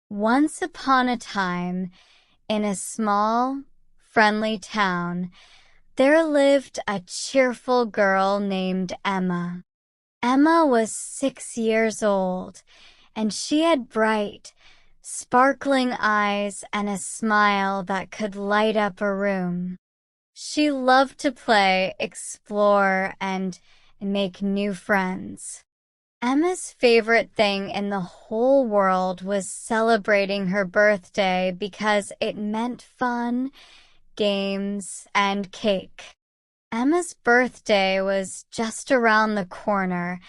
Once upon a time, in a small, friendly town, there lived a cheerful girl named Emma. Emma was 6 years old, and she had bright, sparkling eyes and a smile that could light up a room. She loved to play, explore, and make new friends. Emma's favorite thing in the whole world was celebrating her birthday because it meant fun, games, and cake. Emma's birthday was just around the corner,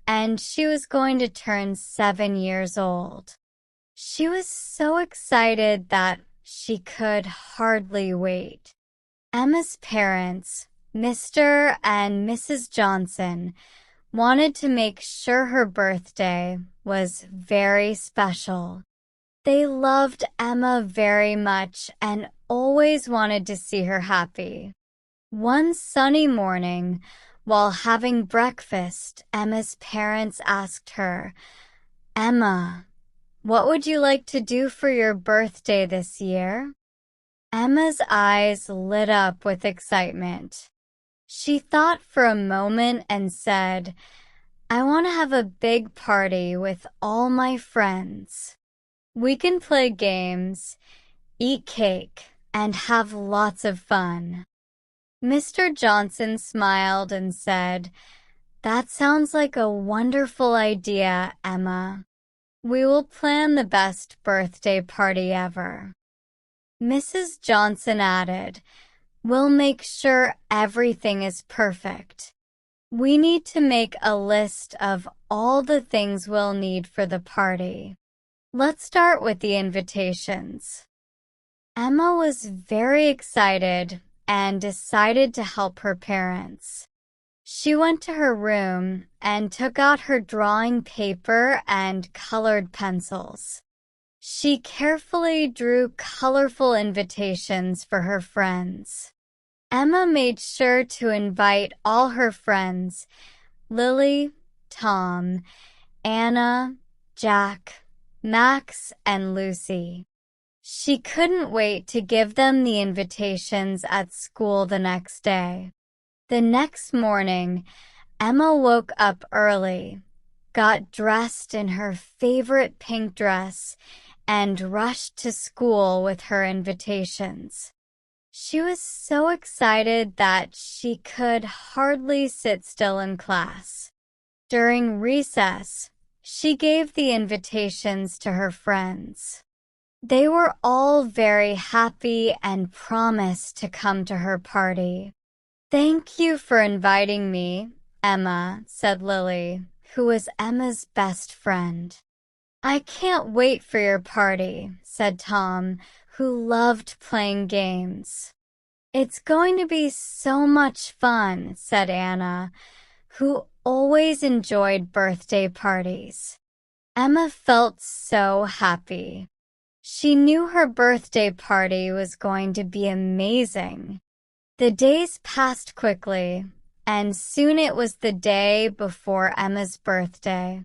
and she was going to turn 7 years old. She was so excited that she could hardly wait. Emma's parents, Mr. and Mrs. Johnson, wanted to make sure her birthday was very special. They loved Emma very much and always wanted to see her happy. One sunny morning, while having breakfast, Emma's parents asked her, "Emma, what would you like to do for your birthday this year?" Emma's eyes lit up with excitement. She thought for a moment and said, "I want to have a big party with all my friends. We can play games, eat cake, and have lots of fun." Mr. Johnson smiled and said, "That sounds like a wonderful idea, Emma. We will plan the best birthday party ever." Mrs. Johnson added, "We'll make sure everything is perfect. We need to make a list of all the things we'll need for the party. Let's start with the invitations." Emma was very excited and decided to help her parents. She went to her room and took out her drawing paper and colored pencils. She carefully drew colorful invitations for her friends. Emma made sure to invite all her friends, Lily, Tom, Anna, Jack, Max, and Lucy. She couldn't wait to give them the invitations at school the next day. The next morning, Emma woke up early, got dressed in her favorite pink dress, and rushed to school with her invitations. She was so excited that she could hardly sit still in class. During recess, she gave the invitations to her friends. They were all very happy and promised to come to her party. "Thank you for inviting me, Emma," said Lily, who was Emma's best friend. "I can't wait for your party," said Tom, who loved playing games. "It's going to be so much fun," said Anna, who always enjoyed birthday parties. Emma felt so happy. She knew her birthday party was going to be amazing. The days passed quickly, and soon it was the day before Emma's birthday.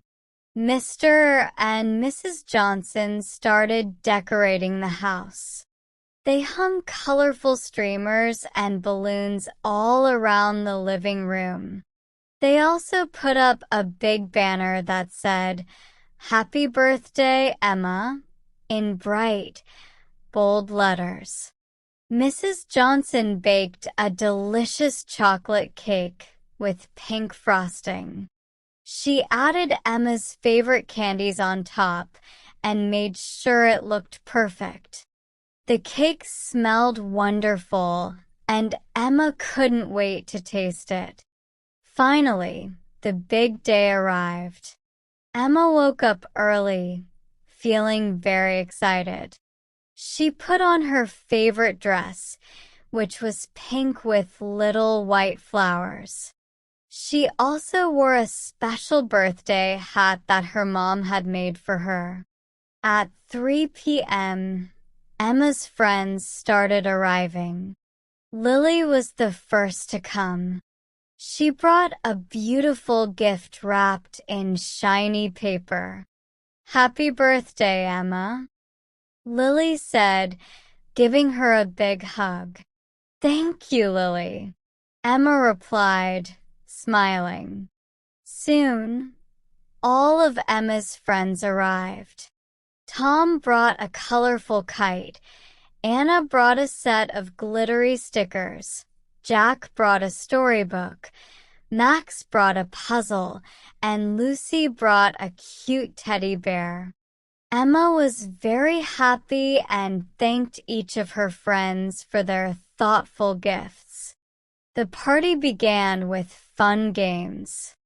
Mr. and Mrs. Johnson started decorating the house. They hung colorful streamers and balloons all around the living room. They also put up a big banner that said, "Happy Birthday, Emma," in bright, bold letters. Mrs. Johnson baked a delicious chocolate cake with pink frosting. She added Emma's favorite candies on top and made sure it looked perfect. The cake smelled wonderful, and Emma couldn't wait to taste it. Finally, the big day arrived. Emma woke up early, feeling very excited. She put on her favorite dress, which was pink with little white flowers. She also wore a special birthday hat that her mom had made for her. At 3 p.m., Emma's friends started arriving. Lily was the first to come. She brought a beautiful gift wrapped in shiny paper. "Happy birthday, Emma," Lily said, giving her a big hug. "Thank you, Lily," Emma replied, smiling. Soon, all of Emma's friends arrived. Tom brought a colorful kite, Anna brought a set of glittery stickers, Jack brought a storybook, Max brought a puzzle, and Lucy brought a cute teddy bear. Emma was very happy and thanked each of her friends for their thoughtful gifts. The party began with fun games.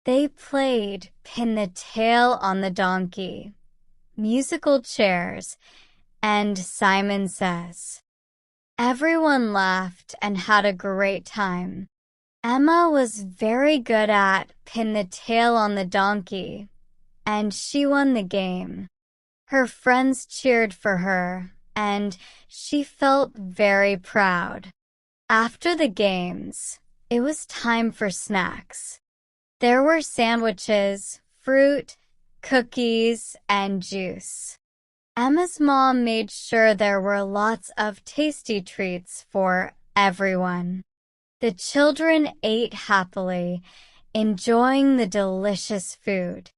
They played Pin the Tail on the Donkey, musical chairs, and Simon Says. Everyone laughed and had a great time. Emma was very good at Pin the Tail on the Donkey, and she won the game. Her friends cheered for her, and she felt very proud. After the games, it was time for snacks. There were sandwiches, fruit, cookies, and juice. Emma's mom made sure there were lots of tasty treats for everyone. The children ate happily, enjoying the delicious food.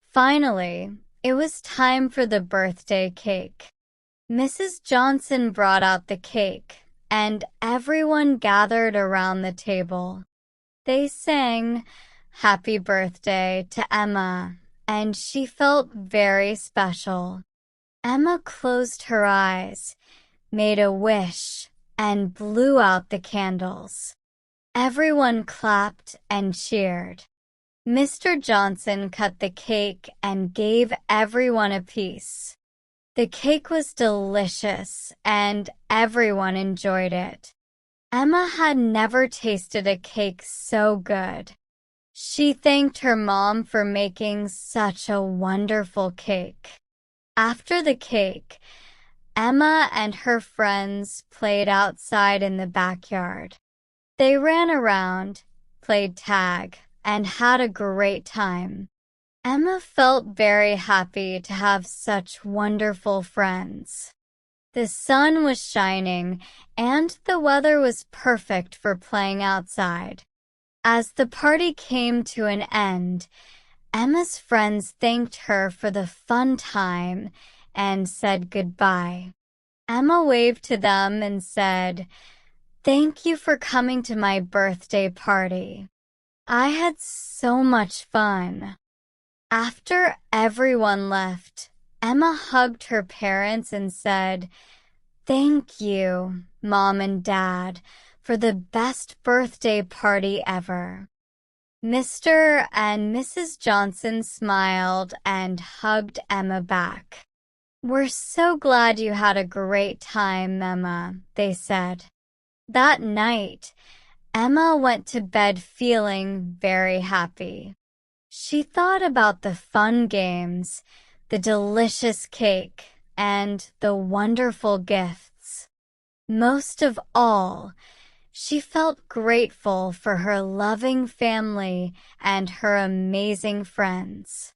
Finally, it was time for the birthday cake. Mrs. Johnson brought out the cake, and everyone gathered around the table. They sang "Happy Birthday" to Emma, and she felt very special. Emma closed her eyes, made a wish, and blew out the candles. Everyone clapped and cheered. Mr. Johnson cut the cake and gave everyone a piece. The cake was delicious, and everyone enjoyed it. Emma had never tasted a cake so good. She thanked her mom for making such a wonderful cake. After the cake, Emma and her friends played outside in the backyard. They ran around, played tag, and had a great time. Emma felt very happy to have such wonderful friends. The sun was shining, and the weather was perfect for playing outside. As the party came to an end, Emma's friends thanked her for the fun time and said goodbye. Emma waved to them and said, "Thank you for coming to my birthday party. I had so much fun." After everyone left, Emma hugged her parents and said, "Thank you, Mom and Dad, for the best birthday party ever." Mr. and Mrs. Johnson smiled and hugged Emma back. "We're so glad you had a great time, Emma," they said. That night, Emma went to bed feeling very happy. She thought about the fun games, the delicious cake, and the wonderful gifts. Most of all, she felt grateful for her loving family and her amazing friends.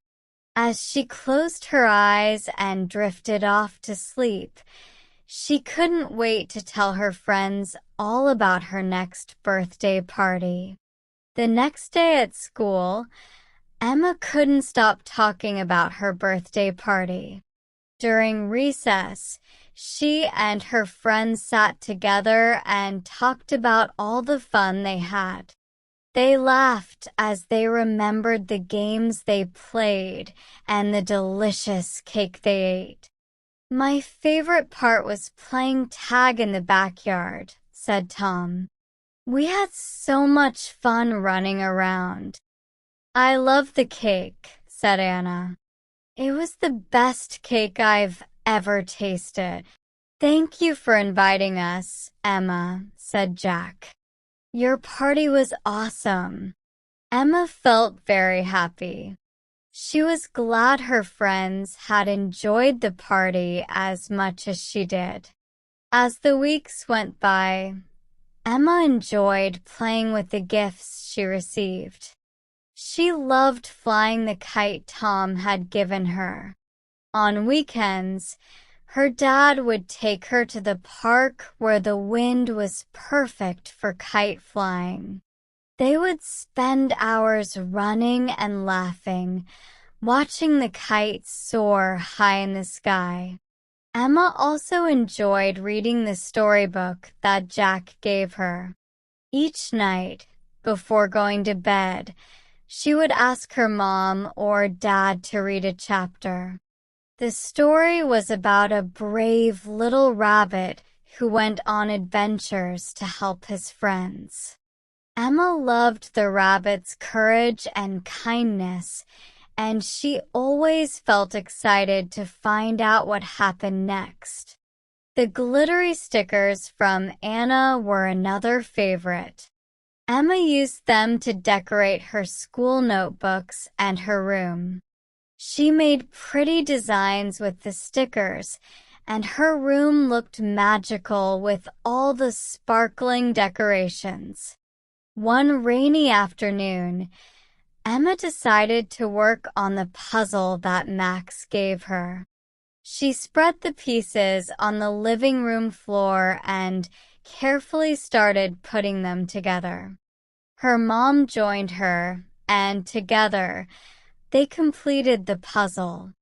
As she closed her eyes and drifted off to sleep, she couldn't wait to tell her friends all about her next birthday party. The next day at school, Emma couldn't stop talking about her birthday party. During recess, she and her friends sat together and talked about all the fun they had. They laughed as they remembered the games they played and the delicious cake they ate. "My favorite part was playing tag in the backyard," said Tom. "We had so much fun running around." "I love the cake," said Anna. "It was the best cake I've ever tasted." "Thank you for inviting us, Emma," said Jack. "Your party was awesome." Emma felt very happy. She was glad her friends had enjoyed the party as much as she did. As the weeks went by, Emma enjoyed playing with the gifts she received. She loved flying the kite Tom had given her. On weekends, Her dad would take her to the park where the wind was perfect for kite flying. They would spend hours running and laughing, watching the kites soar high in the sky. Emma also enjoyed reading the storybook that Jack gave her. Each night, before going to bed, she would ask her mom or dad to read a chapter. The story was about a brave little rabbit who went on adventures to help his friends. Emma loved the rabbit's courage and kindness, and she always felt excited to find out what happened next. The glittery stickers from Anna were another favorite. Emma used them to decorate her school notebooks and her room. She made pretty designs with the stickers, and her room looked magical with all the sparkling decorations. One rainy afternoon, Emma decided to work on the puzzle that Max gave her. She spread the pieces on the living room floor and carefully started putting them together. Her mom joined her, and together, they completed the puzzle.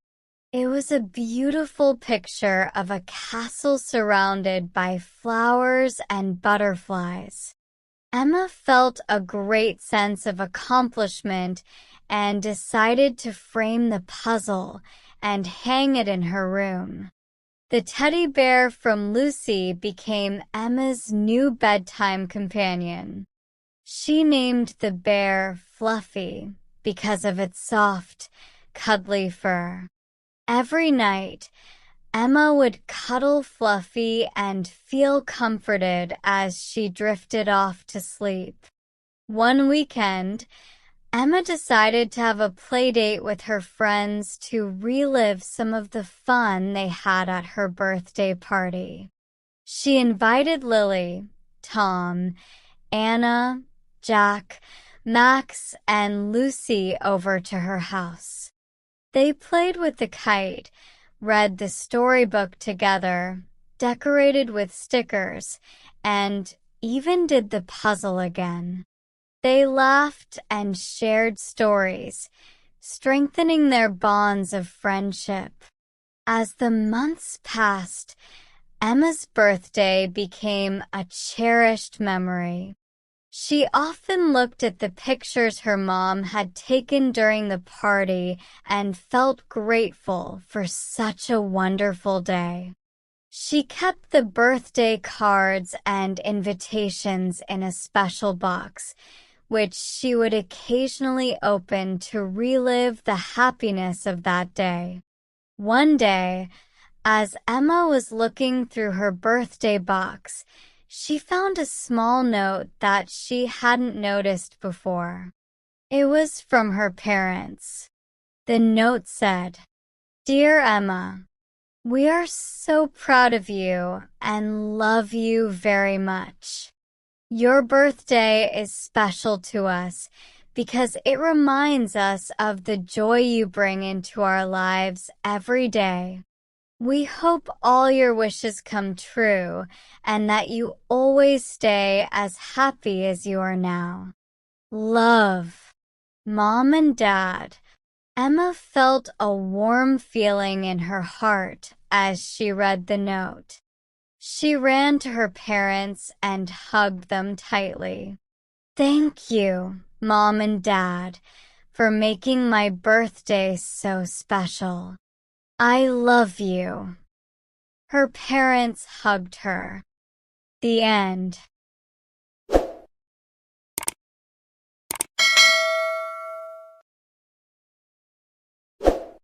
It was a beautiful picture of a castle surrounded by flowers and butterflies. Emma felt a great sense of accomplishment and decided to frame the puzzle and hang it in her room. The teddy bear from Lucy became Emma's new bedtime companion. She named the bear Fluffy because of its soft, cuddly fur. Every night, Emma would cuddle Fluffy and feel comforted as she drifted off to sleep. One weekend, Emma decided to have a play date with her friends to relive some of the fun they had at her birthday party. She invited Lily, Tom, Anna, Jack, Max, and Lucy over to her house. They played with the kite, read the storybook together, decorated with stickers, and even did the puzzle again. They laughed and shared stories, strengthening their bonds of friendship. As the months passed, Emma's birthday became a cherished memory. She often looked at the pictures her mom had taken during the party and felt grateful for such a wonderful day. She kept the birthday cards and invitations in a special box, which she would occasionally open to relive the happiness of that day. One day, as Emma was looking through her birthday box, she found a small note that she hadn't noticed before. It was from her parents. The note said, "Dear Emma, we are so proud of you and love you very much. Your birthday is special to us because it reminds us of the joy you bring into our lives every day. We hope all your wishes come true and that you always stay as happy as you are now. Love." Mom and Dad. Emma felt a warm feeling in her heart as she read the note. She ran to her parents and hugged them tightly. "Thank you, Mom and Dad, for making my birthday so special. I love you." Her parents hugged her. The end.